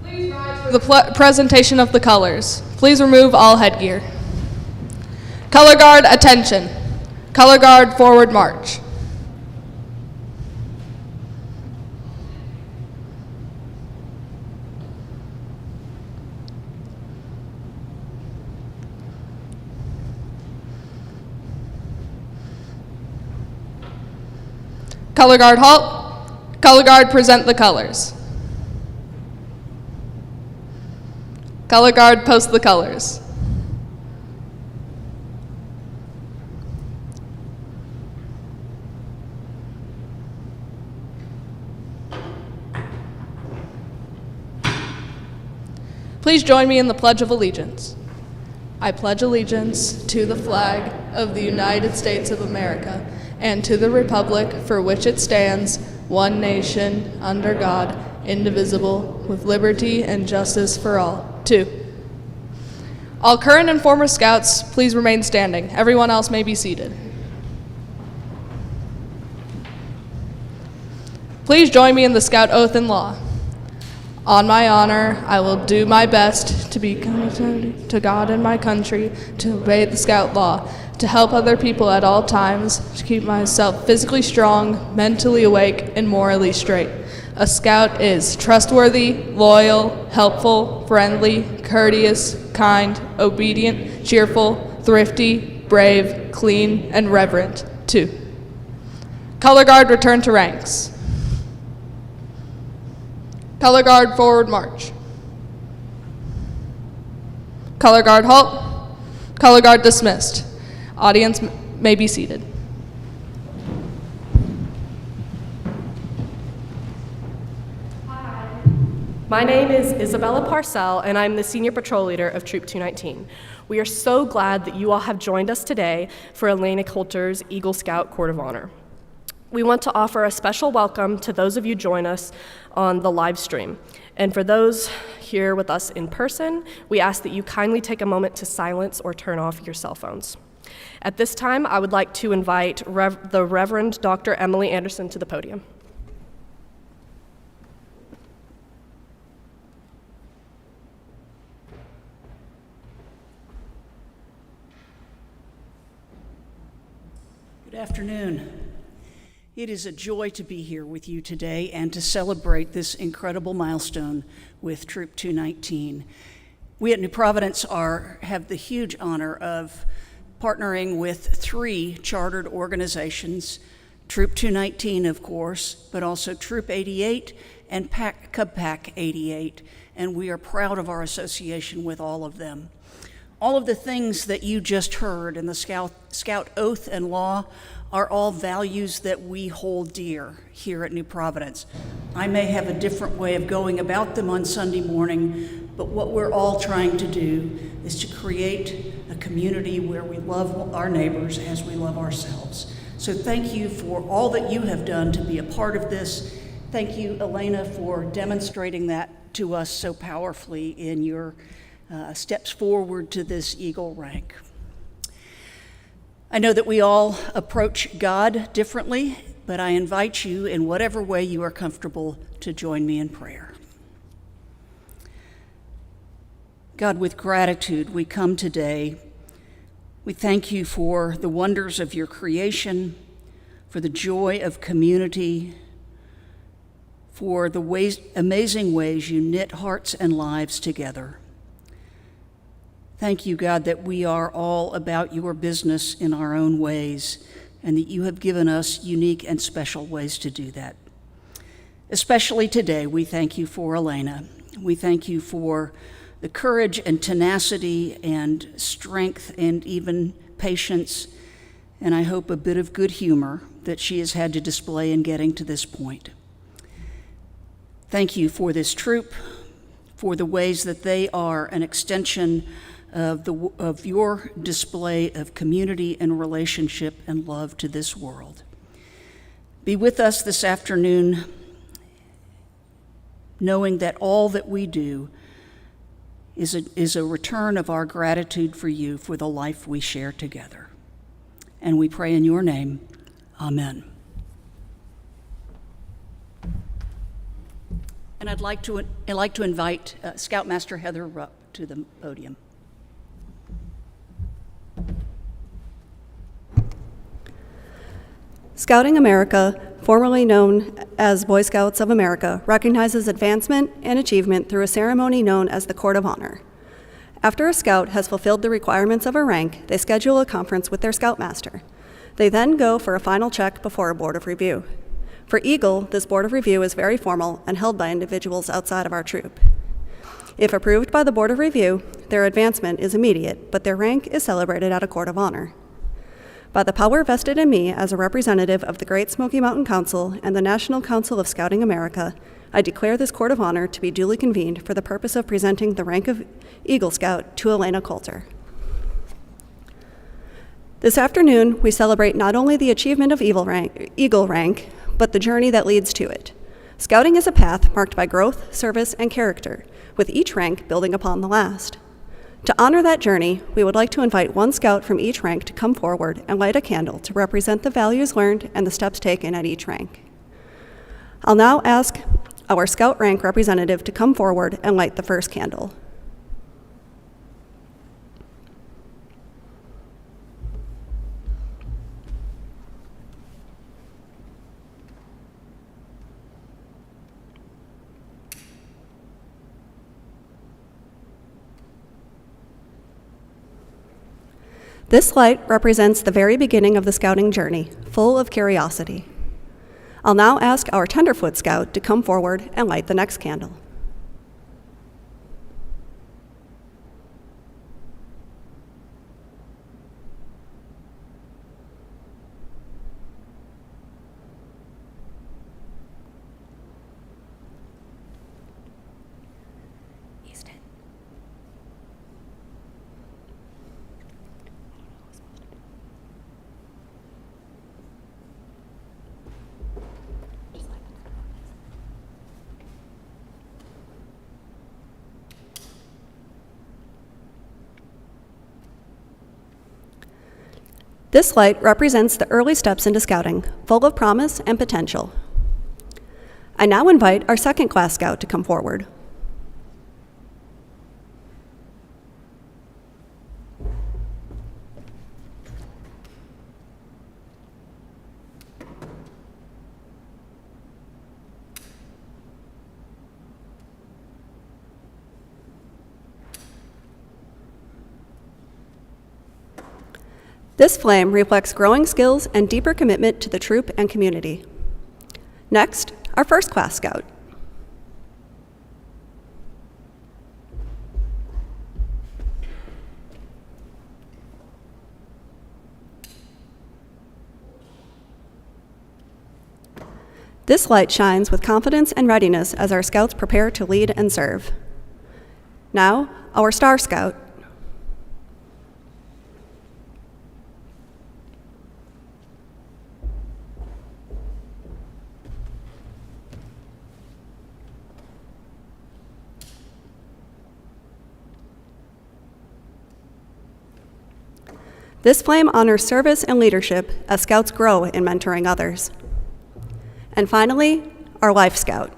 Please rise for the presentation of the colors. Please remove all headgear. Color Guard, attention. Color Guard, forward march. Color Guard, halt. Color Guard, present the colors. Color Guard, post the colors. Please join me in the Pledge of Allegiance. I pledge allegiance to the flag of the United States of America and to the republic for which it stands, one nation, under God, indivisible, with liberty and justice for all. 2. All current and former Scouts, please remain standing. Everyone else may be seated. Please join me in the Scout Oath and Law. On my honor, I will do my best to be committed to God and my country, to obey the Scout Law, to help other people at all times, to keep myself physically strong, mentally awake, and morally straight. A Scout is trustworthy, loyal, helpful, friendly, courteous, kind, obedient, cheerful, thrifty, brave, clean, and reverent. 2. Color Guard, return to ranks. Color Guard, forward march. Color Guard, halt. Color Guard, dismissed. Audience may be seated. My name is Isabella Parcell, and I'm the Senior Patrol Leader of Troop 219. We are so glad that you all have joined us today for Elena Coulter's Eagle Scout Court of Honor. We want to offer a special welcome to those of you join us on the live stream. And for those here with us in person, we ask that you kindly take a moment to silence or turn off your cell phones. At this time, I would like to invite the Reverend Dr. Emily Anderson to the podium. Good afternoon. It is a joy to be here with you today and to celebrate this incredible milestone with Troop 219. We at New Providence have the huge honor of partnering with 3 chartered organizations, Troop 219, of course, but also Troop 88 and Cub Pack 88, and we are proud of our association with all of them. All of the things that you just heard in the Scout Oath and Law are all values that we hold dear here at New Providence. I may have a different way of going about them on Sunday morning, but what we're all trying to do is to create a community where we love our neighbors as we love ourselves. So thank you for all that you have done to be a part of this. Thank you, Elena, for demonstrating that to us so powerfully in your steps forward to this Eagle rank. I know that we all approach God differently, but I invite you in whatever way you are comfortable to join me in prayer. God, with gratitude, we come today. We thank you for the wonders of your creation, for the joy of community, for the amazing ways you knit hearts and lives together. Thank you, God, that we are all about your business in our own ways, and that you have given us unique and special ways to do that. Especially today, we thank you for Elena. We thank you for the courage and tenacity and strength and even patience, and I hope a bit of good humor that she has had to display in getting to this point. Thank you for this troop, for the ways that they are an extension of your display of community and relationship and love to this world. Be with us this afternoon, knowing that all that we do is a return of our gratitude for you for the life we share together. And we pray in your name, amen. And I'd like to invite Scoutmaster Heather Rupp to the podium. Scouting America, formerly known as Boy Scouts of America, recognizes advancement and achievement through a ceremony known as the Court of Honor. After a scout has fulfilled the requirements of a rank, they schedule a conference with their scoutmaster. They then go for a final check before a board of review. For Eagle, this board of review is very formal and held by individuals outside of our troop. If approved by the board of review, their advancement is immediate, but their rank is celebrated at a court of honor. By the power vested in me as a representative of the Great Smoky Mountain Council and the National Council of Scouting America, I declare this court of honor to be duly convened for the purpose of presenting the rank of Eagle Scout to Elena Coulter. This afternoon, we celebrate not only the achievement of Eagle rank, but the journey that leads to it. Scouting is a path marked by growth, service, and character, with each rank building upon the last. To honor that journey, we would like to invite one scout from each rank to come forward and light a candle to represent the values learned and the steps taken at each rank. I'll now ask our scout rank representative to come forward and light the first candle. This light represents the very beginning of the scouting journey, full of curiosity. I'll now ask our Tenderfoot Scout to come forward and light the next candle. This light represents the early steps into scouting, full of promise and potential. I now invite our second class scout to come forward. This flame reflects growing skills and deeper commitment to the troop and community. Next, our first class scout. This light shines with confidence and readiness as our scouts prepare to lead and serve. Now, our star scout. This flame honors service and leadership as scouts grow in mentoring others. And finally, our life scout.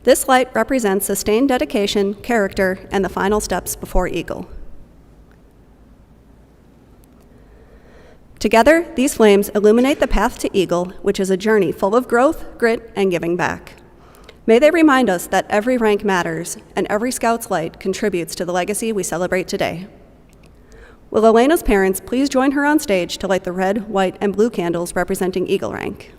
This light represents sustained dedication, character, and the final steps before Eagle. Together, these flames illuminate the path to Eagle, which is a journey full of growth, grit, and giving back. May they remind us that every rank matters, and every scout's light contributes to the legacy we celebrate today. Will Elena's parents please join her on stage to light the red, white, and blue candles representing Eagle rank?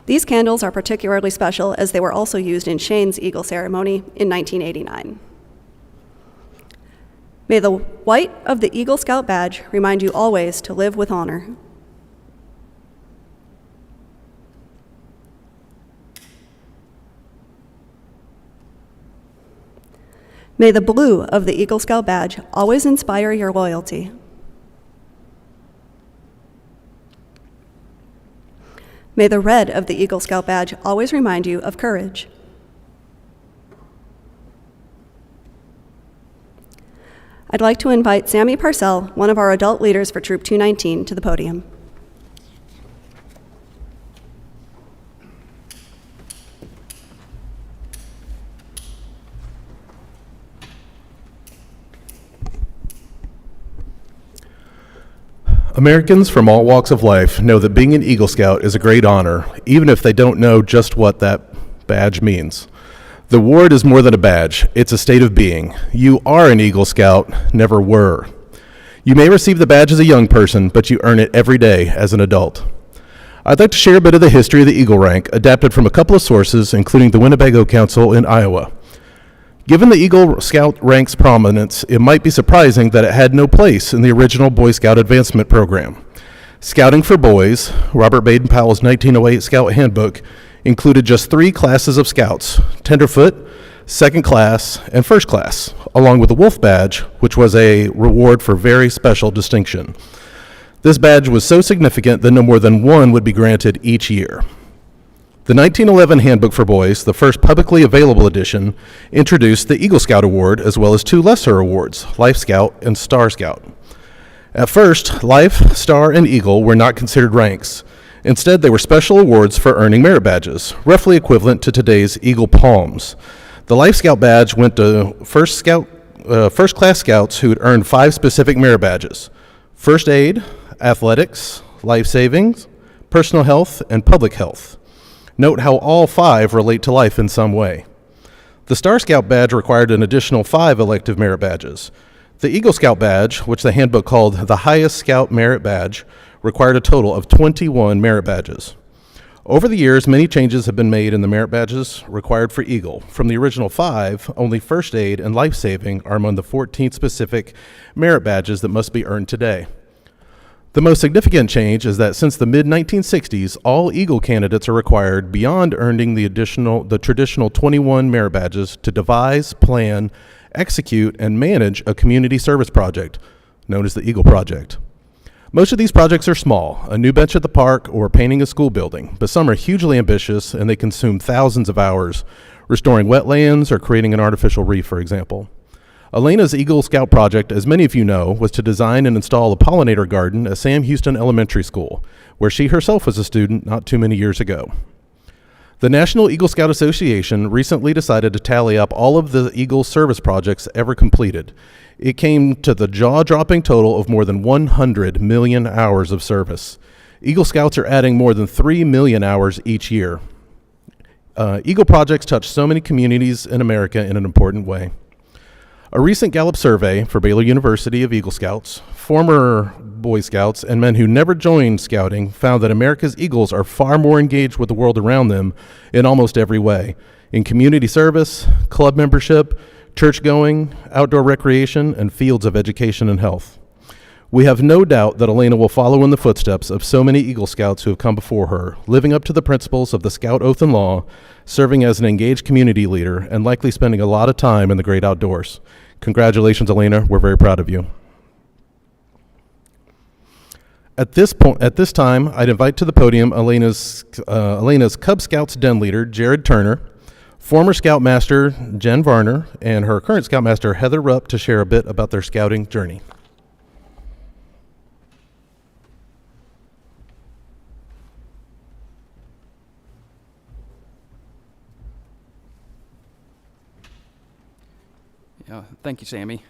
These candles are particularly special as they were also used in Shane's Eagle ceremony in 1989. May the white of the Eagle Scout badge remind you always to live with honor. May the blue of the Eagle Scout badge always inspire your loyalty. May the red of the Eagle Scout badge always remind you of courage. I'd like to invite Sammy Parcell, one of our adult leaders for Troop 219, to the podium. Americans from all walks of life know that being an Eagle Scout is a great honor, even if they don't know just what that badge means. The award is more than a badge, it's a state of being. You are an Eagle Scout, never were. You may receive the badge as a young person, but you earn it every day as an adult. I'd like to share a bit of the history of the Eagle rank, adapted from a couple of sources, including the Winnebago Council in Iowa. Given the Eagle Scout rank's prominence, it might be surprising that it had no place in the original Boy Scout advancement program. Scouting for boys, Robert Baden-Powell's 1908 Scout Handbook, included just 3 classes of scouts: tenderfoot, second class, and first class, along with the Wolf Badge, which was a reward for very special distinction. This badge was so significant that no more than one would be granted each year. The 1911 Handbook for Boys, the first publicly available edition, introduced the Eagle Scout Award as well as 2 lesser awards, Life Scout and Star Scout. At first, Life, Star, and Eagle were not considered ranks. Instead, they were special awards for earning merit badges, roughly equivalent to today's Eagle Palms. The Life Scout badge went to first-class scouts who had earned 5 specific merit badges: first aid, athletics, life savings, personal health, and public health. Note how all 5 relate to life in some way. The Star Scout badge required an additional 5 elective merit badges. The Eagle Scout badge, which the handbook called the highest Scout merit badge, required a total of 21 merit badges. Over the years, many changes have been made in the merit badges required for Eagle. From the original 5, only first aid and life saving are among the 14 specific merit badges that must be earned today. The most significant change is that since the mid-1960s, all Eagle candidates are required, beyond earning the traditional 21 merit badges, to devise, plan, execute, and manage a community service project, known as the Eagle Project. Most of these projects are small, a new bench at the park or painting a school building, but some are hugely ambitious and they consume thousands of hours, restoring wetlands or creating an artificial reef, for example. Elena's Eagle Scout project, as many of you know, was to design and install a pollinator garden at Sam Houston Elementary School, where she herself was a student not too many years ago. The National Eagle Scout Association recently decided to tally up all of the Eagle service projects ever completed. It came to the jaw-dropping total of more than 100 million hours of service. Eagle Scouts are adding more than 3 million hours each year. Eagle projects touch so many communities in America in an important way. A recent Gallup survey for Baylor University of Eagle Scouts, former Boy Scouts, and men who never joined Scouting found that America's Eagles are far more engaged with the world around them in almost every way: in community service, club membership, church-going, outdoor recreation, and fields of education and health. We have no doubt that Elena will follow in the footsteps of so many Eagle Scouts who have come before her, living up to the principles of the Scout Oath and Law, serving as an engaged community leader, and likely spending a lot of time in the great outdoors. Congratulations, Elena. We're very proud of you. At this time, I'd invite to the podium Elena's Cub Scouts Den leader, Jared Turner, former Scoutmaster Jen Varner, and her current Scoutmaster Heather Rupp, to share a bit about their scouting journey. Thank you, Sammy.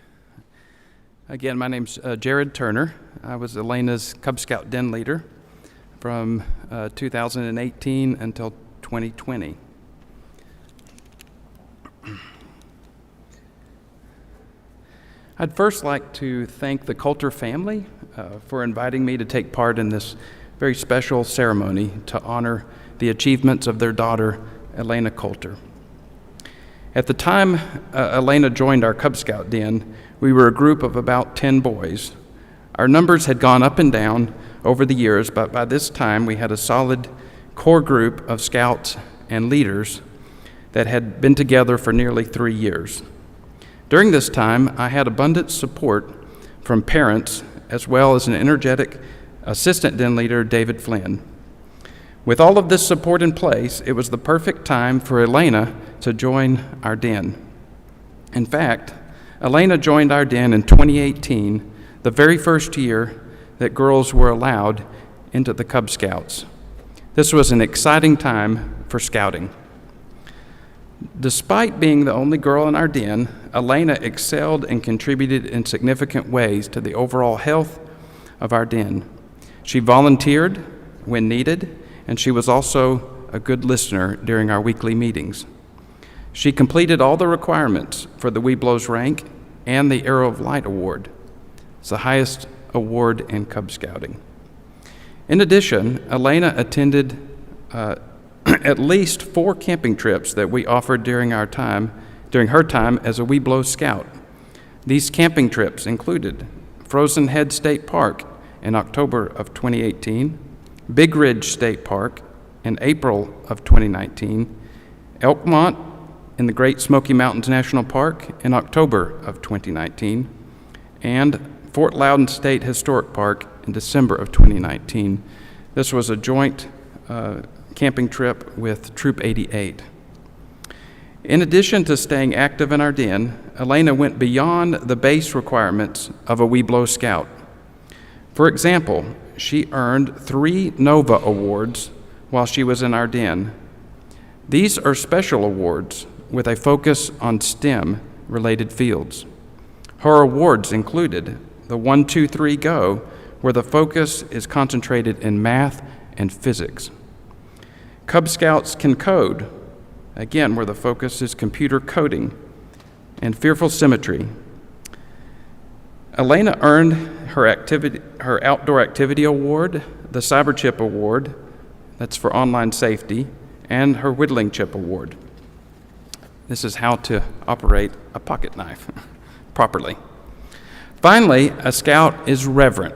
Again, my name's Jared Turner. I was Elena's Cub Scout Den leader from 2018 until 2020. I'd first like to thank the Coulter family for inviting me to take part in this very special ceremony to honor the achievements of their daughter, Elena Coulter. At the time Elena joined our Cub Scout Den, we were a group of about 10 boys. Our numbers had gone up and down over the years, but by this time we had a solid core group of scouts and leaders that had been together for nearly 3 years. During this time, I had abundant support from parents as well as an energetic assistant den leader, David Flynn. With all of this support in place, it was the perfect time for Elena to join our den. In fact, Elena joined our den in 2018, the very first year that girls were allowed into the Cub Scouts. This was an exciting time for scouting. Despite being the only girl in our den, Elena excelled and contributed in significant ways to the overall health of our den. She volunteered when needed, and she was also a good listener during our weekly meetings. She completed all the requirements for the Webelos rank and the Arrow of Light Award. It's the highest award in Cub Scouting. In addition, Elena attended at least 4 camping trips that we offered during her time as a Webelos Scout. These camping trips included Frozen Head State Park in October of 2018, Big Ridge State Park in April of 2019, Elkmont in the Great Smoky Mountains National Park in October of 2019, and Fort Loudon State Historic Park in December of 2019. This was a joint camping trip with Troop 88. In addition to staying active in our den, Elena went beyond the base requirements of a Webelos Scout. For example, she earned 3 NOVA awards while she was in our den. These are special awards with a focus on STEM-related fields. Her awards included the 1, 2, 3, Go, where the focus is concentrated in math and physics. Cub Scouts Can Code, again, where the focus is computer coding, and Fearful Symmetry. Elena earned her Outdoor Activity Award, the Cyber Chip Award, that's for online safety, and her Whittling Chip Award. This is how to operate a pocket knife properly. Finally, a scout is reverent.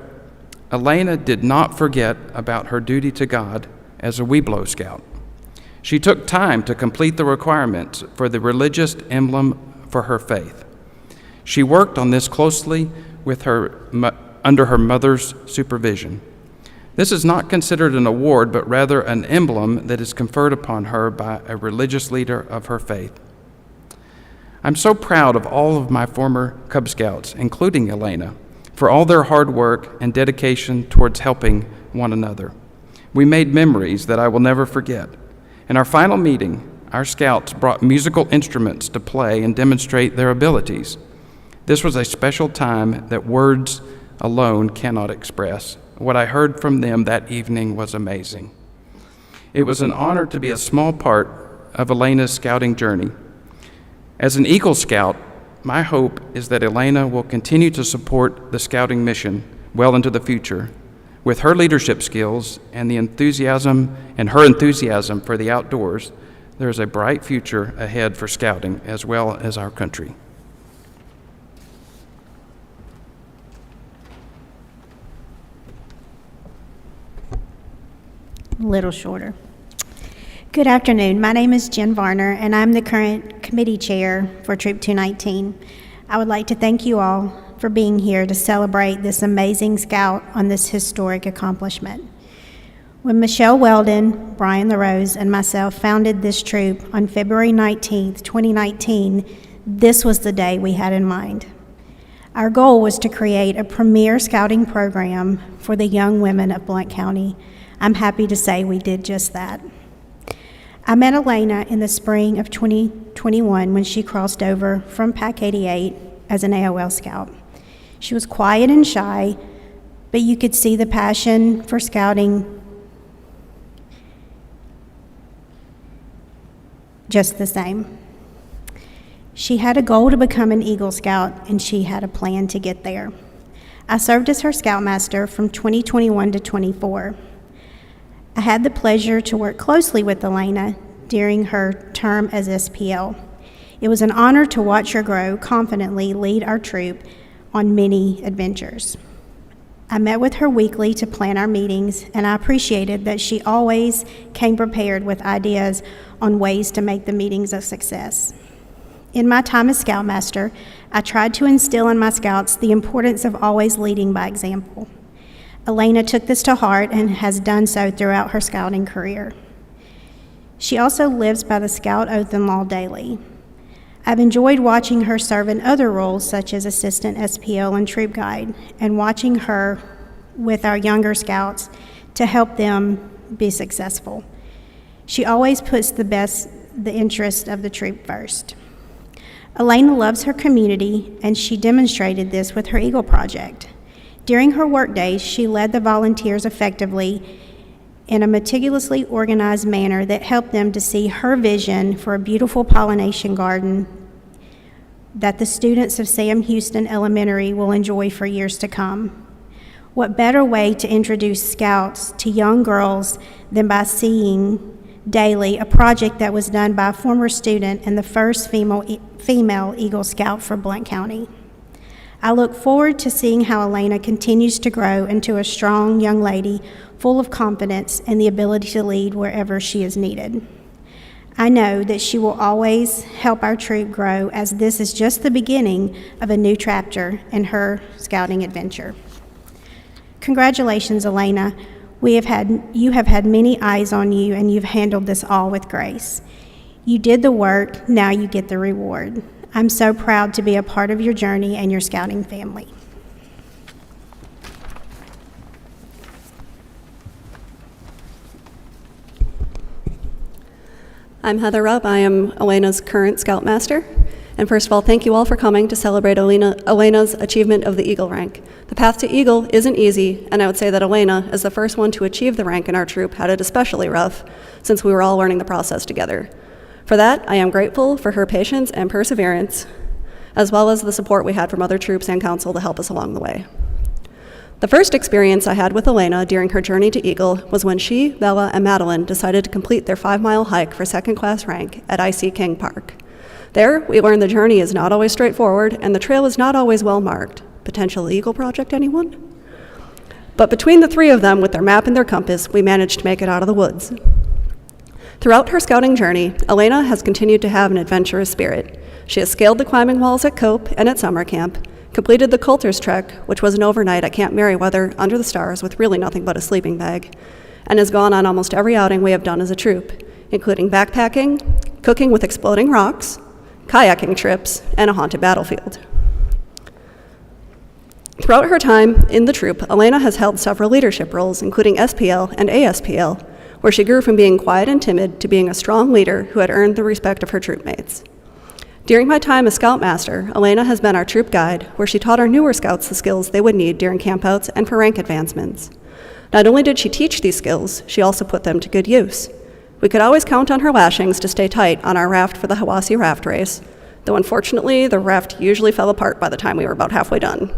Elena did not forget about her duty to God as a Webelos Scout. She took time to complete the requirements for the religious emblem for her faith. She worked on this closely with under her mother's supervision. This is not considered an award, but rather an emblem that is conferred upon her by a religious leader of her faith. I'm so proud of all of my former Cub Scouts, including Elena, for all their hard work and dedication towards helping one another. We made memories that I will never forget. In our final meeting, our scouts brought musical instruments to play and demonstrate their abilities. This was a special time that words alone cannot express. What I heard from them that evening was amazing. It was an honor to be a small part of Elena's scouting journey. As an Eagle Scout, my hope is that Elena will continue to support the scouting mission well into the future. With her leadership skills and her enthusiasm for the outdoors, there is a bright future ahead for scouting as well as our country. A little shorter. Good afternoon. My name is Jen Varner, and I'm the current committee chair for Troop 219. I would like to thank you all for being here to celebrate this amazing scout on this historic accomplishment. When Michelle Weldon, Brian LaRose, and myself founded this troop on February 19th, 2019, this was the day we had in mind. Our goal was to create a premier scouting program for the young women of Blount County. I'm happy to say we did just that. I met Elena in the spring of 2021 when she crossed over from PAC 88 as an AOL scout. She was quiet and shy, but you could see the passion for scouting just the same. She had a goal to become an Eagle Scout, and she had a plan to get there. I served as her Scoutmaster from 2021 to 24. I had the pleasure to work closely with Elena during her term as SPL. It was an honor to watch her grow, confidently lead our troop on many adventures. I met with her weekly to plan our meetings, and I appreciated that she always came prepared with ideas on ways to make the meetings a success. In my time as Scoutmaster, I tried to instill in my scouts the importance of always leading by example. Elena took this to heart and has done so throughout her scouting career. She also lives by the Scout Oath and Law daily. I've enjoyed watching her serve in other roles such as assistant SPL and troop guide, and watching her with our younger scouts to help them be successful. She always puts the interest of the troop first. Elena loves her community, and she demonstrated this with her Eagle Project. During her workdays, she led the volunteers effectively in a meticulously organized manner that helped them to see her vision for a beautiful pollination garden that the students of Sam Houston Elementary will enjoy for years to come. What better way to introduce Scouts to young girls than by seeing daily a project that was done by a former student and the first female Eagle Scout for Blount County. I look forward to seeing how Elena continues to grow into a strong young lady full of confidence and the ability to lead wherever she is needed. I know that she will always help our troop grow, as this is just the beginning of a new chapter in her scouting adventure. Congratulations, Elena. You have had many eyes on you, and you've handled this all with grace. You did the work, now you get the reward. I'm so proud to be a part of your journey and your scouting family. I'm Heather Rupp. I am Elena's current Scoutmaster. And first of all, thank you all for coming to celebrate Elena's achievement of the Eagle rank. The path to Eagle isn't easy, and I would say that Elena, as the first one to achieve the rank in our troop, had it especially rough, since we were all learning the process together. For that, I am grateful for her patience and perseverance, as well as the support we had from other troops and council to help us along the way. The first experience I had with Elena during her journey to Eagle was when she, Bella, and Madeline decided to complete their 5-mile hike for second-class rank at I.C. King Park. There, we learned the journey is not always straightforward, and the trail is not always well marked. Potential Eagle Project, anyone? But between the three of them, with their map and their compass, we managed to make it out of the woods. Throughout her scouting journey, Elena has continued to have an adventurous spirit. She has scaled the climbing walls at Cope and at summer camp, completed the Coulter's Trek, which was an overnight at Camp Merriweather under the stars with really nothing but a sleeping bag, and has gone on almost every outing we have done as a troop, including backpacking, cooking with exploding rocks, kayaking trips, and a haunted battlefield. Throughout her time in the troop, Elena has held several leadership roles, including SPL and ASPL, where she grew from being quiet and timid to being a strong leader who had earned the respect of her troopmates. During my time as Scoutmaster, Elena has been our troop guide, where she taught our newer scouts the skills they would need during campouts and for rank advancements. Not only did she teach these skills, she also put them to good use. We could always count on her lashings to stay tight on our raft for the Hiwassee Raft Race, though unfortunately the raft usually fell apart by the time we were about halfway done.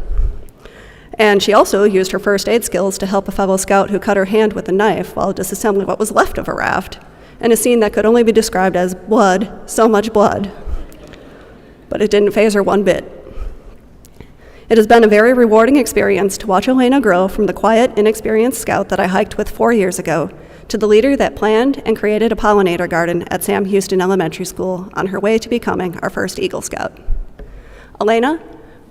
And she also used her first aid skills to help a fellow scout who cut her hand with a knife while disassembling what was left of a raft, in a scene that could only be described as blood, so much blood. But it didn't faze her one bit. It has been a very rewarding experience to watch Elena grow from the quiet, inexperienced scout that I hiked with 4 years ago to the leader that planned and created a pollinator garden at Sam Houston Elementary School on her way to becoming our first Eagle Scout. Elena,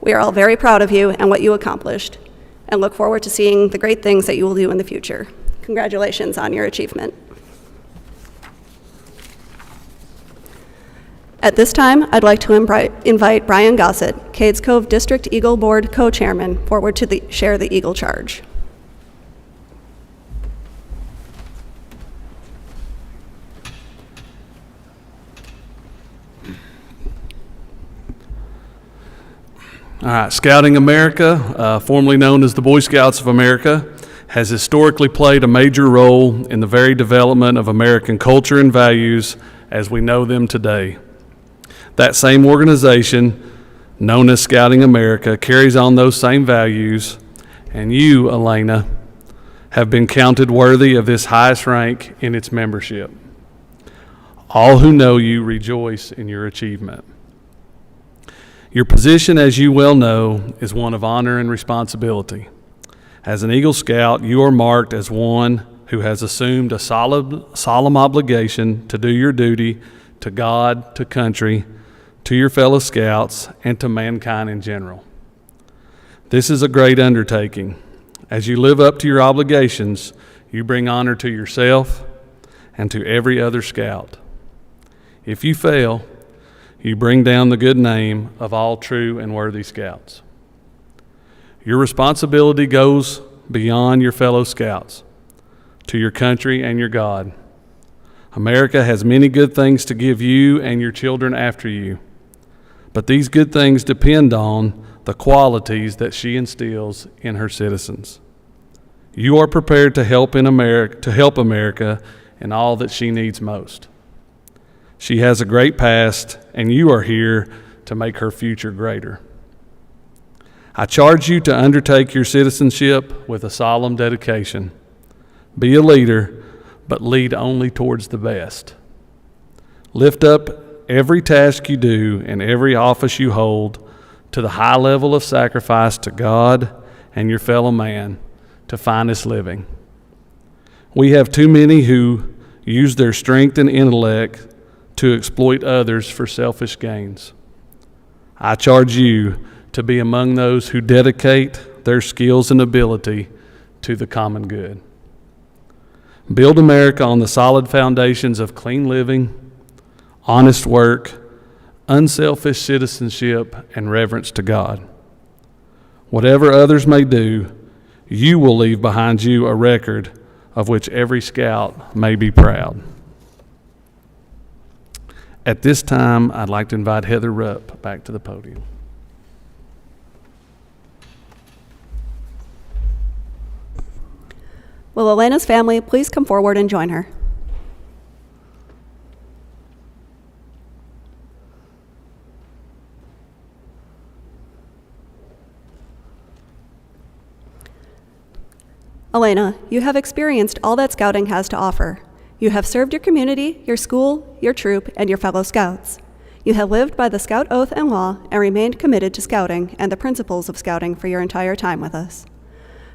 we are all very proud of you and what you accomplished, and look forward to seeing the great things that you will do in the future. Congratulations on your achievement. At this time, I'd like to invite Brian Gossett, Cades Cove District Eagle Board Co-Chairman, forward to share the Eagle Charge. All right, Scouting America, formerly known as the Boy Scouts of America, has historically played a major role in the very development of American culture and values as we know them today. That same organization, known as Scouting America, carries on those same values, and you, Elena, have been counted worthy of this highest rank in its membership. All who know you rejoice in your achievement. Your position, as you well know, is one of honor and responsibility. As an Eagle Scout, you are marked as one who has assumed a solemn obligation to do your duty to God, to country, to your fellow scouts, and to mankind in general. This is a great undertaking, As you live up to your obligations, you bring honor to yourself and to every other scout. If you fail, you bring down the good name of all true and worthy scouts. Your responsibility goes beyond your fellow scouts to your country and your God. America has many good things to give you and your children after you, but these good things depend on the qualities that she instills in her citizens. You are prepared to help America in all that she needs most. She has a great past, and you are here to make her future greater. I charge you to undertake your citizenship with a solemn dedication. Be a leader, but lead only towards the best. Lift up every task you do and every office you hold to the high level of sacrifice to God and your fellow man to finest living. We have too many who use their strength and intellect to exploit others for selfish gains. I charge you to be among those who dedicate their skills and ability to the common good. Build America on the solid foundations of clean living, honest work, unselfish citizenship, and reverence to God. Whatever others may do, you will leave behind you a record of which every scout may be proud. At this time, I'd like to invite Heather Rupp back to the podium. Will Elena's family please come forward and join her? Elena, you have experienced all that Scouting has to offer. You have served your community, your school, your troop, and your fellow Scouts. You have lived by the Scout oath and law and remained committed to Scouting and the principles of Scouting for your entire time with us.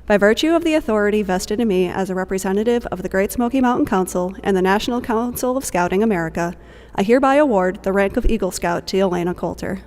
By virtue of the authority vested in me as a representative of the Great Smoky Mountain Council and the National Council of Scouting America, I hereby award the rank of Eagle Scout to Elena Coulter.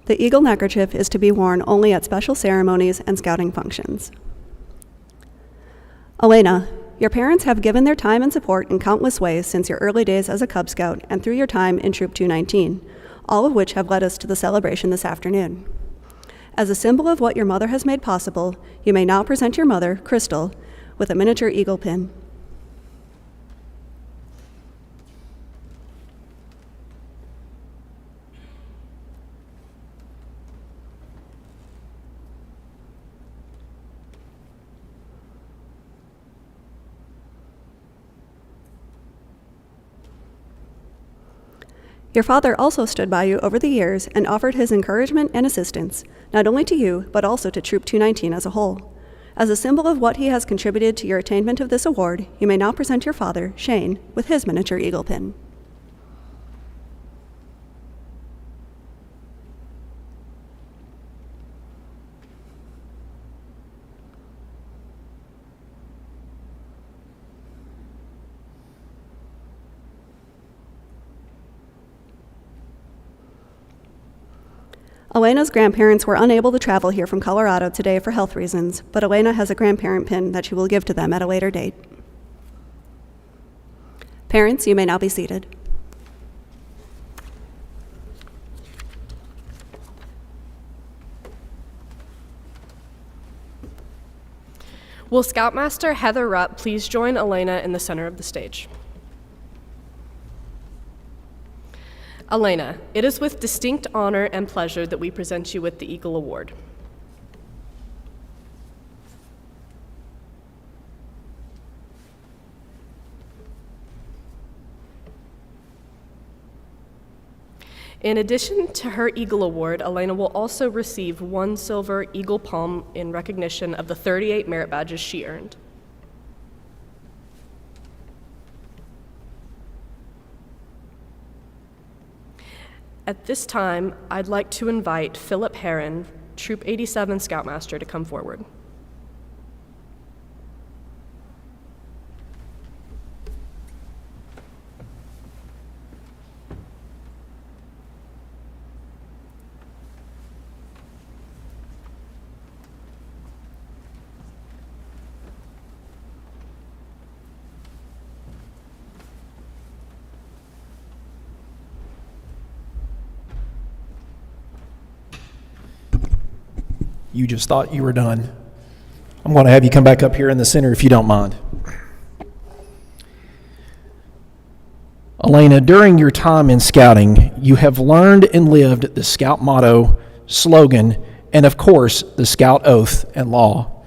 The Eagle neckerchief is to be worn only at special ceremonies and Scouting functions. Elena, your parents have given their time and support in countless ways since your early days as a Cub Scout and through your time in Troop 219, all of which have led us to the celebration this afternoon. As a symbol of what your mother has made possible, you may now present your mother, Crystal, with a miniature eagle pin. Your father also stood by you over the years and offered his encouragement and assistance, not only to you, but also to Troop 219 as a whole. As a symbol of what he has contributed to your attainment of this award, you may now present your father, Shane, with his miniature eagle pin. Elena's grandparents were unable to travel here from Colorado today for health reasons, but Elena has a grandparent pin that she will give to them at a later date. Parents, you may now be seated. Will Scoutmaster Heather Rupp please join Elena in the center of the stage? Elena, it is with distinct honor and pleasure that we present you with the Eagle Award. In addition to her Eagle Award, Elena will also receive 1 silver Eagle Palm in recognition of the 38 merit badges she earned. At this time, I'd like to invite Philip Heron, Troop 87 Scoutmaster, to come forward. You just thought you were done. I'm going to have you come back up here in the center if you don't mind. Elena, during your time in scouting, you have learned and lived the Scout motto, slogan, and of course, the Scout oath and law.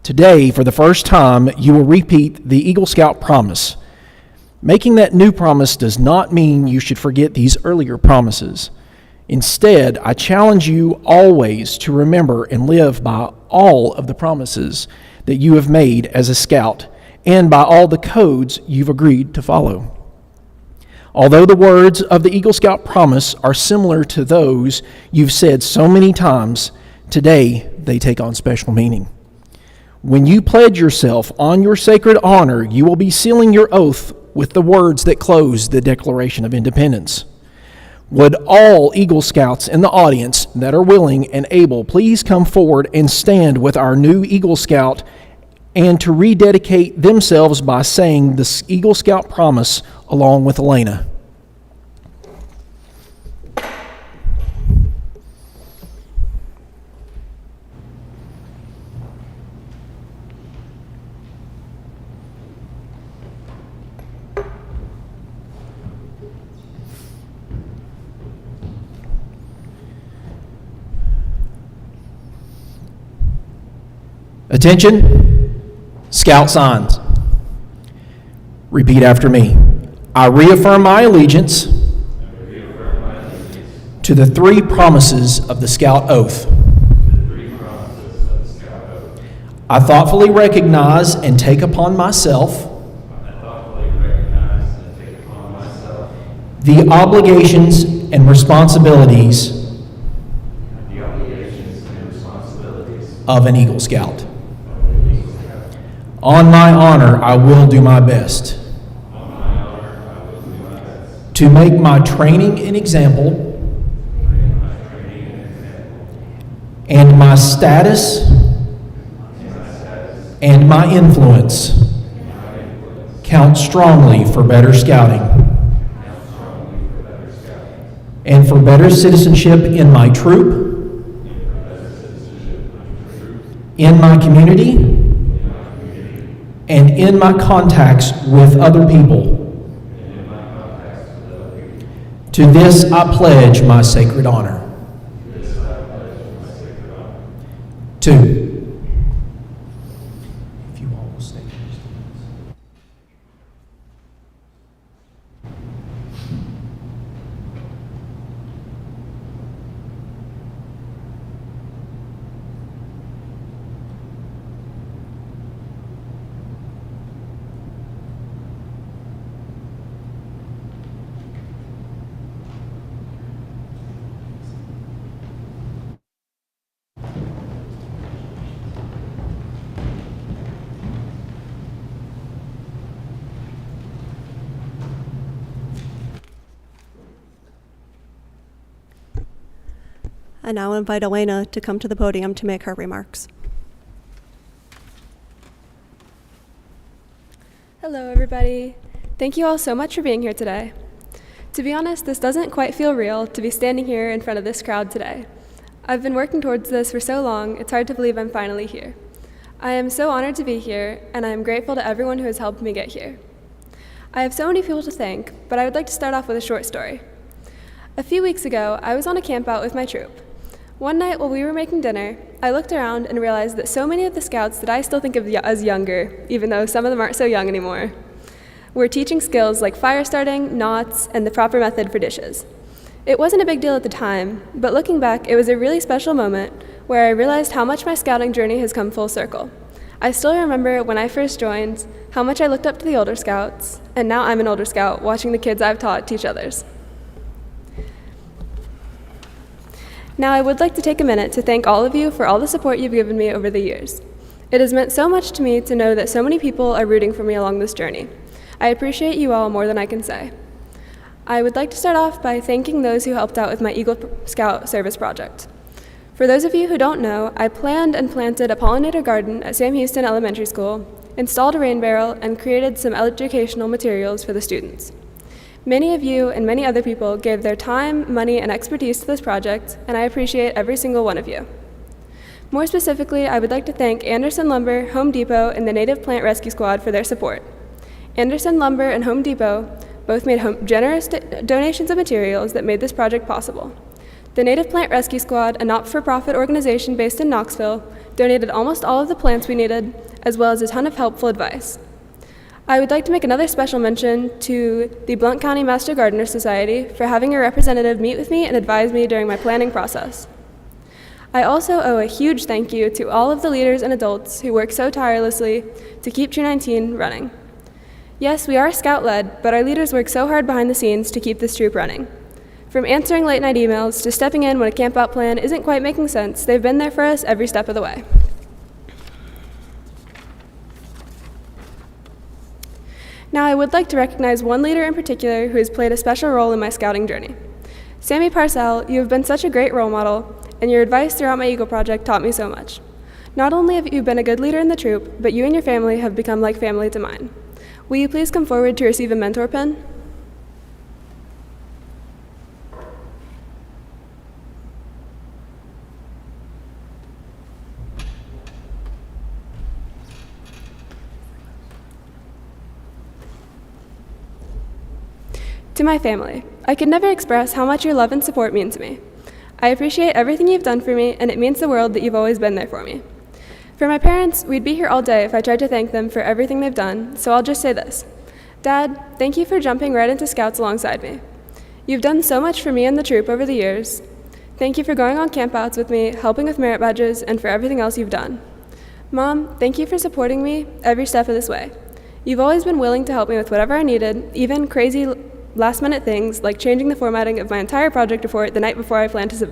Today, for the first time, you will repeat the Eagle Scout promise. Making that new promise does not mean you should forget these earlier promises. Instead, I challenge you always to remember and live by all of the promises that you have made as a scout and by all the codes you've agreed to follow. Although the words of the Eagle Scout promise are similar to those you've said so many times, today they take on special meaning. When you pledge yourself on your sacred honor, you will be sealing your oath with the words that close the Declaration of Independence. Would all Eagle Scouts in the audience that are willing and able please come forward and stand with our new Eagle Scout and to rededicate themselves by saying the Eagle Scout promise along with Elena. Attention, Scout signs. Repeat after me. I reaffirm my allegiance to the 3 promises of the Scout Oath. I thoughtfully recognize and take upon myself the obligations and responsibilities of an Eagle Scout. On my honor, I will do my best to make my training an example and my status and my influence count strongly for better scouting and for better citizenship in my troop, in my community, and in my contacts with other people. To this I pledge my sacred honor. 2. If you all will stay. I now invite Elena to come to the podium to make her remarks. Hello, everybody. Thank you all so much for being here today. To be honest, this doesn't quite feel real to be standing here in front of this crowd today. I've been working towards this for so long, it's hard to believe I'm finally here. I am so honored to be here, and I am grateful to everyone who has helped me get here. I have so many people to thank, but I would like to start off with a short story. A few weeks ago, I was on a camp out with my troop. One night while we were making dinner, I looked around and realized that so many of the scouts that I still think of as younger, even though some of them aren't so young anymore, were teaching skills like fire starting, knots, and the proper method for dishes. It wasn't a big deal at the time, but looking back, it was a really special moment where I realized how much my scouting journey has come full circle. I still remember when I first joined, how much I looked up to the older scouts, and now I'm an older scout watching the kids I've taught teach others. Now I would like to take a minute to thank all of you for all the support you've given me over the years. It has meant so much to me to know that so many people are rooting for me along this journey. I appreciate you all more than I can say. I would like to start off by thanking those who helped out with my Eagle Scout service project. For those of you who don't know, I planned and planted a pollinator garden at Sam Houston Elementary School, installed a rain barrel, and created some educational materials for the students. Many of you and many other people gave their time, money, and expertise to this project, and I appreciate every single one of you. More specifically, I would like to thank Anderson Lumber, Home Depot, and the Native Plant Rescue Squad for their support. Anderson Lumber and Home Depot both made generous donations of materials that made this project possible. The Native Plant Rescue Squad, a not-for-profit organization based in Knoxville, donated almost all of the plants we needed, as well as a ton of helpful advice. I would like to make another special mention to the Blount County Master Gardener Society for having a representative meet with me and advise me during my planning process. I also owe a huge thank you to all of the leaders and adults who work so tirelessly to keep Troop 19 running. Yes, we are Scout-led, but our leaders work so hard behind the scenes to keep this troop running. From answering late-night emails to stepping in when a camp-out plan isn't quite making sense, they've been there for us every step of the way. Now, I would like to recognize one leader in particular who has played a special role in my scouting journey. Sammy Parcell, you have been such a great role model, and your advice throughout my Eagle Project taught me so much. Not only have you been a good leader in the troop, but you and your family have become like family to mine. Will you please come forward to receive a mentor pin? To my family, I could never express how much your love and support mean to me. I appreciate everything you've done for me, and it means the world that you've always been there for me. For my parents, we'd be here all day if I tried to thank them for everything they've done, so I'll just say this. Dad, thank you for jumping right into Scouts alongside me. You've done so much for me and the troop over the years. Thank you for going on campouts with me, helping with merit badges, and for everything else you've done. Mom, thank you for supporting me every step of this way. You've always been willing to help me with whatever I needed, even crazy last-minute things like changing the formatting of my entire project report the night before I planned to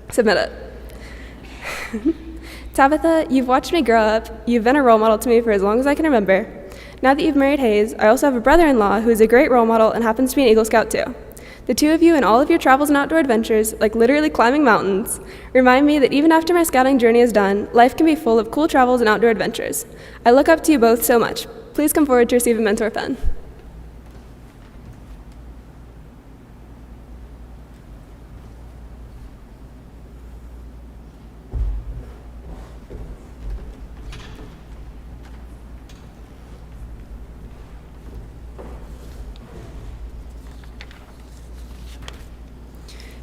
submit it. Tabitha, you've watched me grow up. You've been a role model to me for as long as I can remember. Now that you've married Hayes, I also have a brother-in-law who is a great role model and happens to be an Eagle Scout too. The two of you and all of your travels and outdoor adventures, like literally climbing mountains, remind me that even after my scouting journey is done, life can be full of cool travels and outdoor adventures. I look up to you both so much. Please come forward to receive a mentor pen.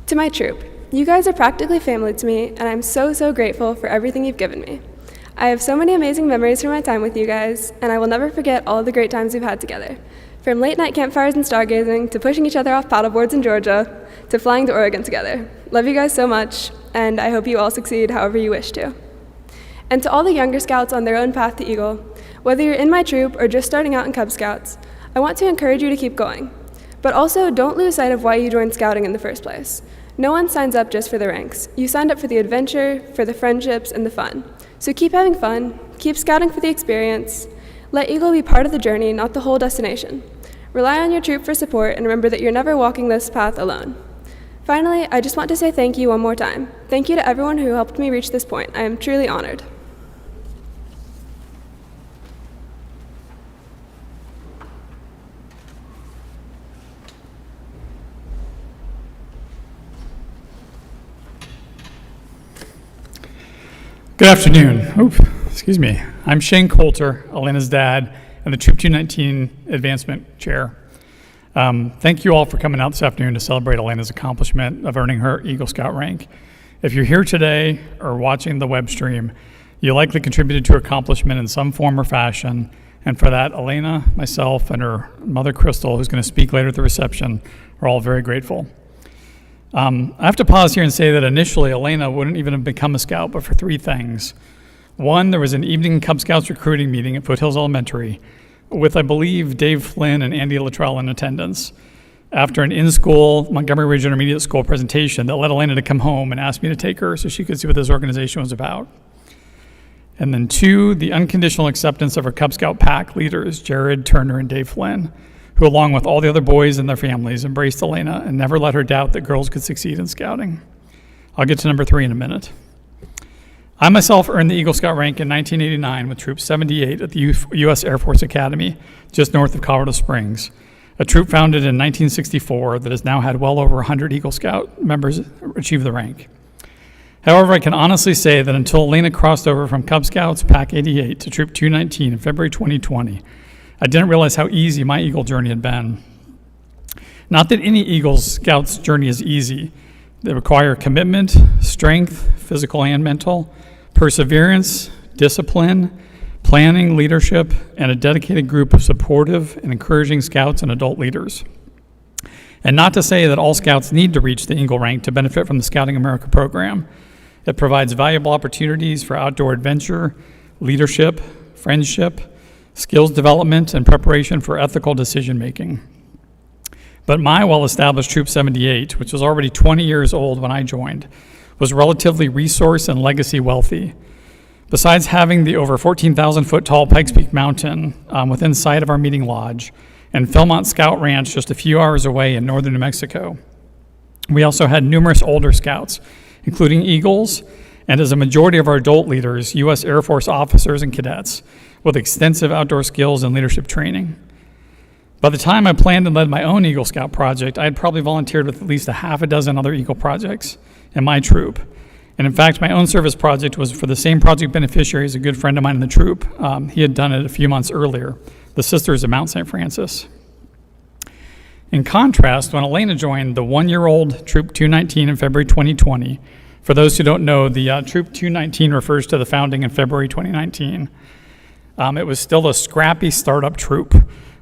To my troop, you guys are practically family to me, and I'm so grateful for everything you've given me. I have so many amazing memories from my time with you guys, and I will never forget all of the great times we've had together. From late night campfires and stargazing, to pushing each other off paddleboards in Georgia, to flying to Oregon together. Love you guys so much, and I hope you all succeed however you wish to. And to all the younger scouts on their own path to Eagle, whether you're in my troop or just starting out in Cub Scouts, I want to encourage you to keep going. But also, don't lose sight of why you joined scouting in the first place. No one signs up just for the ranks. You signed up for the adventure, for the friendships, and the fun. So keep having fun, keep scouting for the experience. Let Eagle be part of the journey, not the whole destination. Rely on your troop for support, and remember that you're never walking this path alone. Finally, I just want to say thank you one more time. Thank you to everyone who helped me reach this point. I am truly honored. Good afternoon. Excuse me. I'm Shane Coulter, Elena's dad, and the Troop 219 Advancement Chair. Thank you all for coming out this afternoon to celebrate Elena's accomplishment of earning her Eagle Scout rank. If you're here today or watching the web stream, you likely contributed to her accomplishment in some form or fashion, and for that, Elena, myself, and her mother, Crystal, who's going to speak later at the reception, are all very grateful. I have to pause here and say that initially Elena wouldn't even have become a scout, but for three things. One, there was an evening Cub Scouts recruiting meeting at Foothills Elementary with, I believe, Dave Flynn and Andy Luttrell in attendance after an in-school Montgomery Ridge Intermediate School presentation that led Elena to come home and ask me to take her so she could see what this organization was about. And then two, the unconditional acceptance of our Cub Scout pack leaders, Jared, Turner, and Dave Flynn, who along with all the other boys and their families embraced Elena and never let her doubt that girls could succeed in scouting. I'll get to number 3 in a minute. I myself earned the Eagle Scout rank in 1989 with Troop 78 at the U.S. Air Force Academy, just north of Colorado Springs, a troop founded in 1964 that has now had well over 100 Eagle Scout members achieve the rank. However, I can honestly say that until Elena crossed over from Cub Scouts Pack 88 to Troop 219 in February 2020, I didn't realize how easy my Eagle journey had been. Not that any Eagle Scout's journey is easy. They require commitment, strength, physical and mental, perseverance, discipline, planning, leadership, and a dedicated group of supportive and encouraging scouts and adult leaders. And not to say that all scouts need to reach the Eagle rank to benefit from the Scouting America program. It provides valuable opportunities for outdoor adventure, leadership, friendship, skills development, and preparation for ethical decision-making. But my well-established Troop 78, which was already 20 years old when I joined, was relatively resource and legacy wealthy. Besides having the over 14,000-foot tall Pikes Peak Mountain within sight of our meeting lodge and Philmont Scout Ranch just a few hours away in northern New Mexico, we also had numerous older scouts, including Eagles, and as a majority of our adult leaders, U.S. Air Force officers and cadets with extensive outdoor skills and leadership training. By the time I planned and led my own Eagle Scout project, I had probably volunteered with at least a half a dozen other Eagle projects in my troop. And in fact, my own service project was for the same project beneficiary as a good friend of mine in the troop. He had done it a few months earlier, the Sisters of Mount St. Francis. In contrast, when Elena joined the one-year-old Troop 219 in February 2020, for those who don't know, the Troop 219 refers to the founding in February 2019. It was still a scrappy startup troop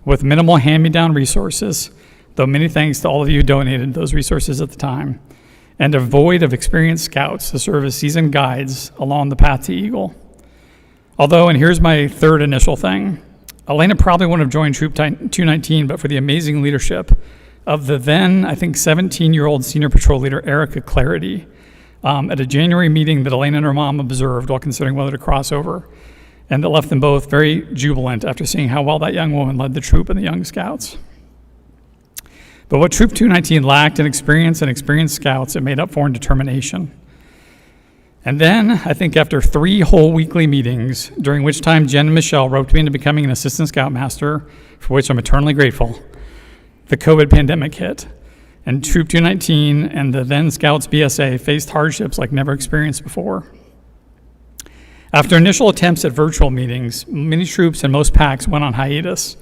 with minimal hand-me-down resources, though many thanks to all of you who donated those resources at the time, and a void of experienced scouts to serve as seasoned guides along the path to Eagle. Although, and here's my third initial thing, Elena probably wouldn't have joined Troop 219 but for the amazing leadership of the then, I think, 17-year-old senior patrol leader Erica Clarity at a January meeting that Elena and her mom observed while considering whether to cross over, and that left them both very jubilant after seeing how well that young woman led the troop and the young scouts. But what Troop 219 lacked in experience and experienced scouts, it made up for in determination. And then, I think after 3 whole weekly meetings, during which time Jen and Michelle roped me into becoming an assistant scoutmaster, for which I'm eternally grateful, the COVID pandemic hit, and Troop 219 and the then Scouts BSA faced hardships like never experienced before. After initial attempts at virtual meetings, many troops and most packs went on hiatus,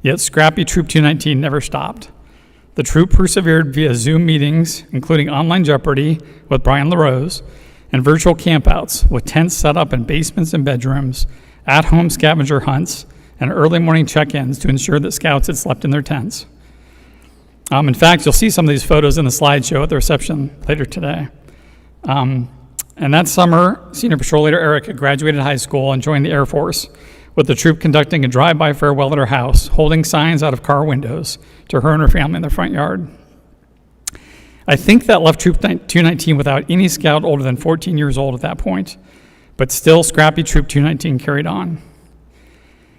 yet scrappy Troop 219 never stopped. The troop persevered via Zoom meetings, including online Jeopardy with Brian LaRose, and virtual campouts with tents set up in basements and bedrooms, at-home scavenger hunts, and early morning check-ins to ensure that scouts had slept in their tents. In fact, you'll see some of these photos in the slideshow at the reception later today. And that summer, Senior Patrol Leader Erica graduated high school and joined the Air Force, with the troop conducting a drive-by farewell at her house, holding signs out of car windows to her and her family in their front yard. I think that left Troop 219 without any scout older than 14 years old at that point, but still scrappy Troop 219 carried on.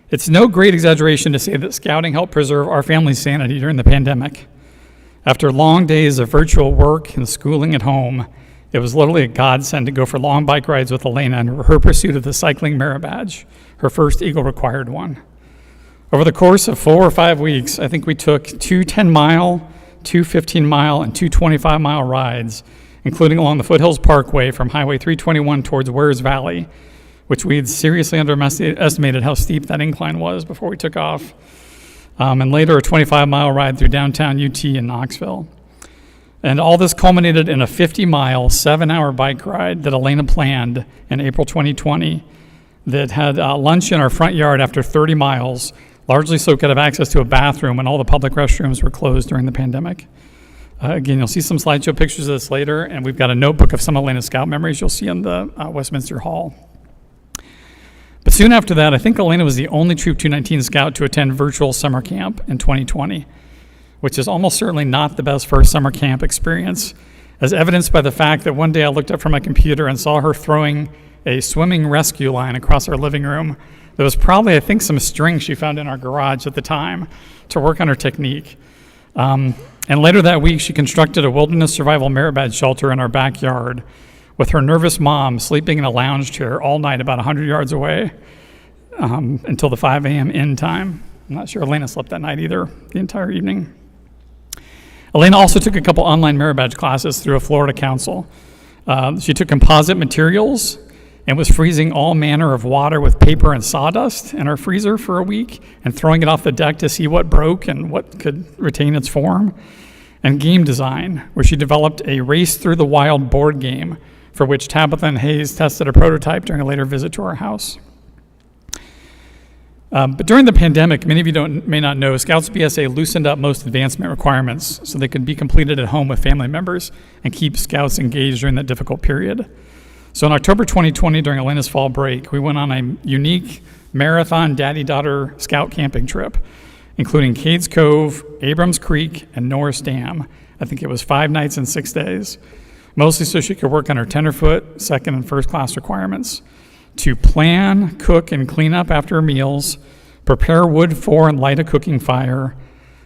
It's no great exaggeration to say that scouting helped preserve our family's sanity during the pandemic. After long days of virtual work and schooling at home, it was literally a godsend to go for long bike rides with Elena in her pursuit of the cycling merit badge, her first Eagle required one. Over the course of 4 or 5 weeks, I think we took 2 10-mile, 2 15-mile, and 2 25-mile rides, including along the Foothills Parkway from Highway 321 towards Wares Valley, which we had seriously underestimated how steep that incline was before we took off, and later a 25-mile ride through downtown UT in Knoxville. And all this culminated in a 50-mile, 7-hour bike ride that Elena planned in April 2020 that had lunch in our front yard after 30 miles, largely so we could have access to a bathroom when all the public restrooms were closed during the pandemic. Again, you'll see some slideshow pictures of this later, and we've got a notebook of some Elena Scout memories you'll see in the Westminster Hall. But soon after that, I think Elena was the only Troop 219 Scout to attend virtual summer camp in 2020, which is almost certainly not the best first summer camp experience, as evidenced by the fact that one day I looked up from my computer and saw her throwing a swimming rescue line across our living room. There was probably, I think, some string she found in our garage at the time to work on her technique. And later that week, she constructed a wilderness survival merit badge shelter in our backyard with her nervous mom sleeping in a lounge chair all night about 100 yards away until the 5 a.m. end time. I'm not sure Elena slept that night either, the entire evening. Elena also took a couple online merit badge classes through a Florida council. She took composite materials and was freezing all manner of water with paper and sawdust in our freezer for a week and throwing it off the deck to see what broke and what could retain its form. And game design, where she developed a Race Through the Wild board game for which Tabitha and Hayes tested a prototype during a later visit to our house. But during the pandemic, many of you may not know, Scouts BSA loosened up most advancement requirements so they could be completed at home with family members and keep Scouts engaged during that difficult period. So in October 2020, during Elena's fall break, we went on a unique marathon daddy-daughter Scout camping trip, including Cades Cove, Abrams Creek, and Norris Dam. I think it was 5 nights and 6 days, mostly so she could work on her tenderfoot, second and first class requirements, to plan, cook, and clean up after her meals, prepare wood for and light a cooking fire,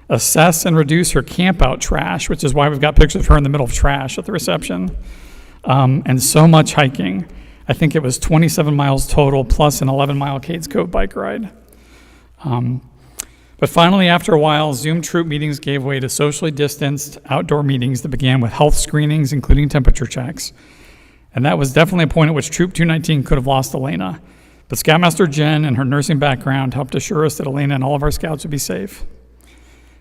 assess and reduce her campout trash, which is why we've got pictures of her in the middle of trash at the reception, and so much hiking. I think it was 27 miles total, plus an 11-mile Cades Cove bike ride. But finally, after a while, Zoom troop meetings gave way to socially distanced outdoor meetings that began with health screenings, including temperature checks. And that was definitely a point at which Troop 219 could have lost Elena. But Scoutmaster Jen and her nursing background helped assure us that Elena and all of our Scouts would be safe.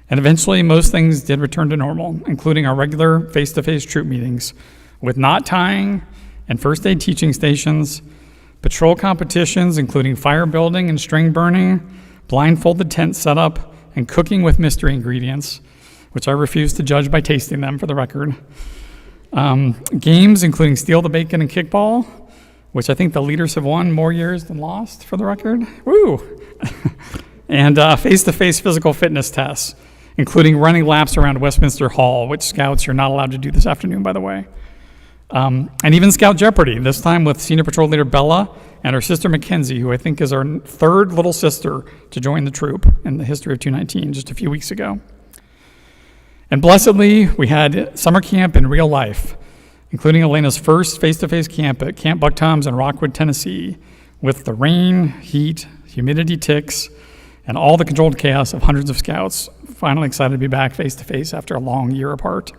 And eventually, most things did return to normal, including our regular face-to-face troop meetings, with knot tying and first aid teaching stations, patrol competitions, including fire building and string burning, blindfolded tent setup, and cooking with mystery ingredients, which I refuse to judge by tasting them, for the record. Games, including Steal the Bacon and Kickball, which I think the leaders have won more years than lost, for the record. Woo! And face-to-face physical fitness tests, including running laps around Westminster Hall, which Scouts are not allowed to do this afternoon, by the way. And even Scout Jeopardy, this time with Senior Patrol Leader Bella and her sister Mackenzie, who I think is our third little sister to join the troop in the history of 219 just a few weeks ago. And blessedly, we had summer camp in real life, including Elena's first face-to-face camp at Camp Buck Toms in Rockwood, Tennessee, with the rain, heat, humidity ticks, and all the controlled chaos of hundreds of Scouts, finally excited to be back face-to-face after a long year apart.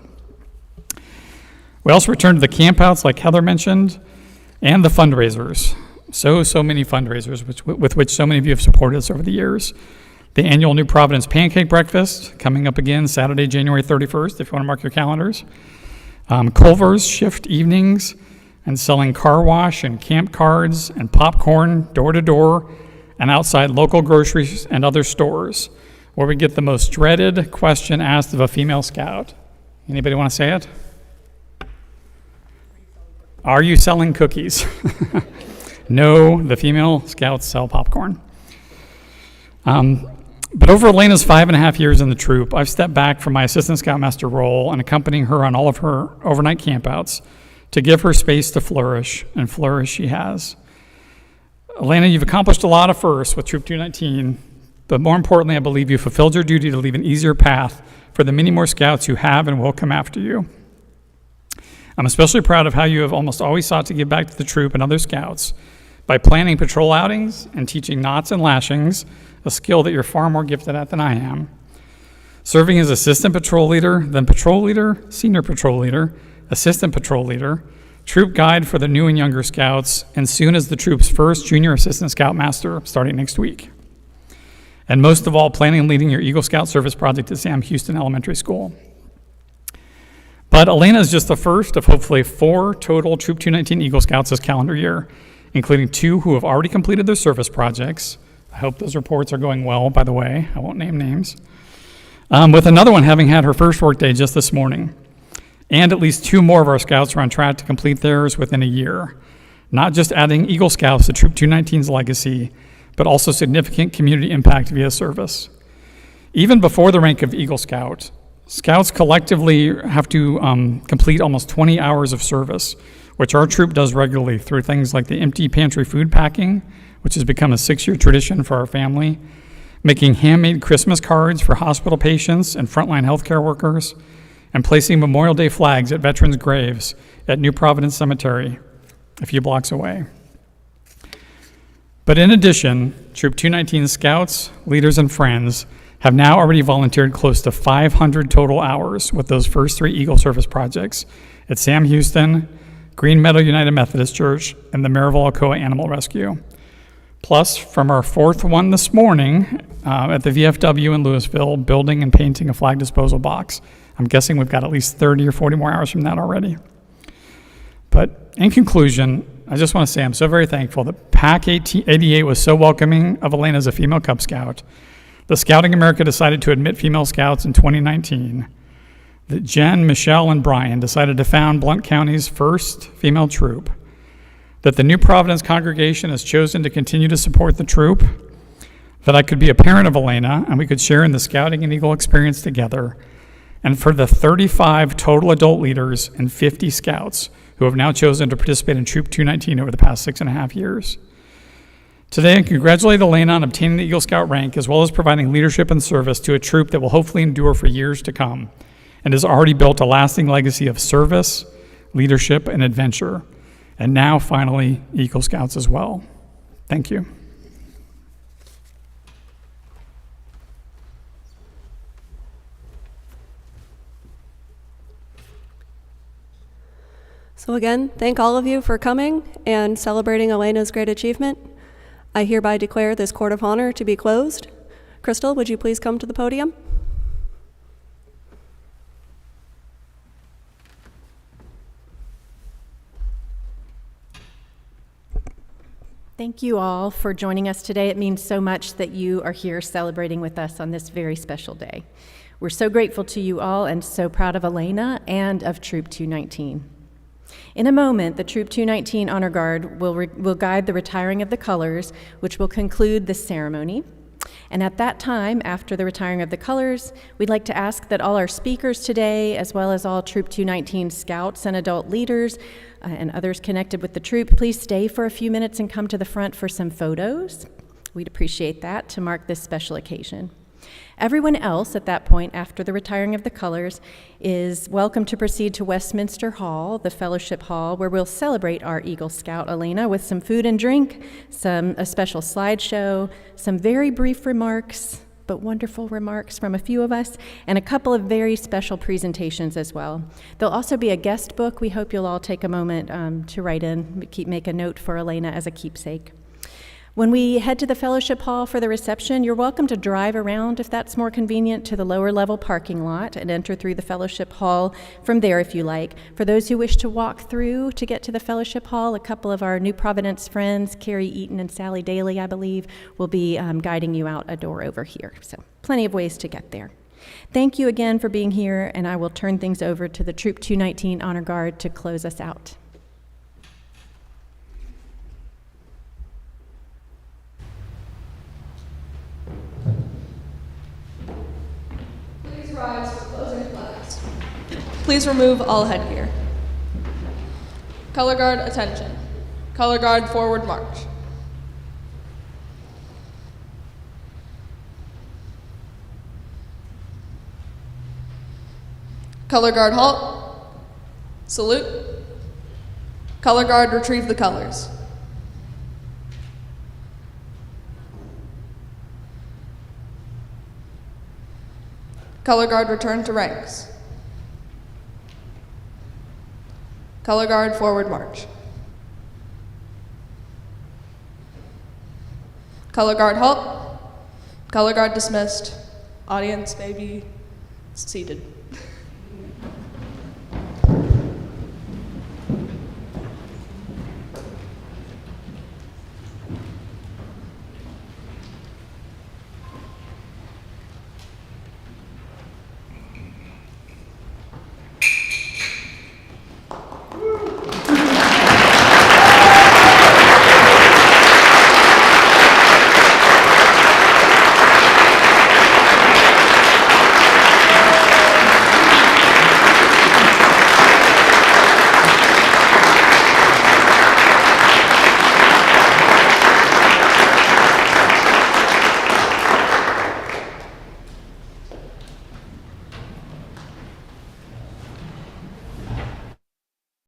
We also returned to the campouts, like Heather mentioned, and the fundraisers. So many fundraisers with which so many of you have supported us over the years. The annual New Providence Pancake Breakfast, coming up again Saturday, January 31st, if you want to mark your calendars. Culver's shift evenings, and selling car wash and camp cards and popcorn door to door and outside local groceries and other stores, where we get the most dreaded question asked of a female Scout. Anybody want to say it? Are you selling cookies? No, the female Scouts sell popcorn. But over Elena's 5.5 years in the troop, I've stepped back from my assistant Scoutmaster role and accompanying her on all of her overnight campouts to give her space to flourish, and flourish she has. Elena, you've accomplished a lot of firsts with Troop 219, but more importantly, I believe you fulfilled your duty to leave an easier path for the many more Scouts who have and will come after you. I'm especially proud of how you have almost always sought to give back to the troop and other Scouts by planning patrol outings and teaching knots and lashings, a skill that you're far more gifted at than I am. Serving as assistant patrol leader, then patrol leader, senior patrol leader, assistant patrol leader, troop guide for the new and younger Scouts, and soon as the troop's first junior assistant Scoutmaster starting next week. And most of all, planning and leading your Eagle Scout service project at Sam Houston Elementary School. But Elena is just the first of hopefully 4 total Troop 219 Eagle Scouts this calendar year, including 2 who have already completed their service projects. I hope those reports are going well, by the way. I won't name names. With another one having had her first work day just this morning. And at least 2 more of our scouts are on track to complete theirs within a year. Not just adding Eagle Scouts to Troop 219's legacy, but also significant community impact via service. Even before the rank of Eagle Scout, Scouts collectively have to complete almost 20 hours of service, which our troop does regularly through things like the empty pantry food packing, which has become a 6-year tradition for our family, making handmade Christmas cards for hospital patients and frontline healthcare workers, and placing Memorial Day flags at veterans' graves at New Providence Cemetery, a few blocks away. But in addition, Troop 219 Scouts, leaders, and friends have now already volunteered close to 500 total hours with those first 3 Eagle Service projects at Sam Houston, Green Meadow United Methodist Church, and the Maryville Alcoa Animal Rescue. Plus, from our 4th one this morning at the VFW in Louisville, building and painting a flag disposal box. I'm guessing we've got at least 30 or 40 more hours from that already. But in conclusion, I just want to say I'm so very thankful that PAC 88 was so welcoming of Elena as a female Cub Scout, that Scouting America decided to admit female scouts in 2019, that Jen, Michelle, and Brian decided to found Blount County's first female troop, that the New Providence congregation has chosen to continue to support the troop, that I could be a parent of Elena and we could share in the Scouting and Eagle experience together, and for the 35 total adult leaders and 50 scouts who have now chosen to participate in Troop 219 over the past 6.5 years. Today, I congratulate Elena on obtaining the Eagle Scout rank, as well as providing leadership and service to a troop that will hopefully endure for years to come, and has already built a lasting legacy of service, leadership, and adventure, and now, finally, Eagle Scouts as well. Thank you. So again, thank all of you for coming and celebrating Elena's great achievement. I hereby declare this Court of Honor to be closed. Crystal, would you please come to the podium? Thank you all for joining us today. It means so much that you are here celebrating with us on this very special day. We're so grateful to you all and so proud of Elena and of Troop 219. In a moment, the Troop 219 Honor Guard will guide the retiring of the colors, which will conclude this ceremony. And at that time, after the retiring of the colors, we'd like to ask that all our speakers today, as well as all Troop 219 scouts and adult leaders and others connected with the troop, please stay for a few minutes and come to the front for some photos. We'd appreciate that to mark this special occasion. Everyone else at that point, after the retiring of the colors, is welcome to proceed to Westminster Hall, the Fellowship Hall, where we'll celebrate our Eagle Scout Elena with some food and drink, a special slideshow, some very brief remarks, but wonderful remarks from a few of us, and a couple of very special presentations as well. There'll also be a guest book. We hope you'll all take a moment to write in, make a note for Elena as a keepsake. When we head to the Fellowship Hall for the reception, you're welcome to drive around, if that's more convenient, to the lower level parking lot and enter through the Fellowship Hall from there if you like. For those who wish to walk through to get to the Fellowship Hall, a couple of our New Providence friends, Carrie Eaton and Sally Daly, I believe, will be guiding you out a door over here. So plenty of ways to get there. Thank you again for being here, and I will turn things over to the Troop 219 Honor Guard to close us out. Rise for closing flags. Please remove all headgear. Color Guard, attention. Color Guard, forward march. Color Guard, halt. Salute. Color Guard, retrieve the colors. Color Guard, return to ranks. Color Guard, forward march. Color Guard, halt. Color Guard, dismissed. Audience may be seated.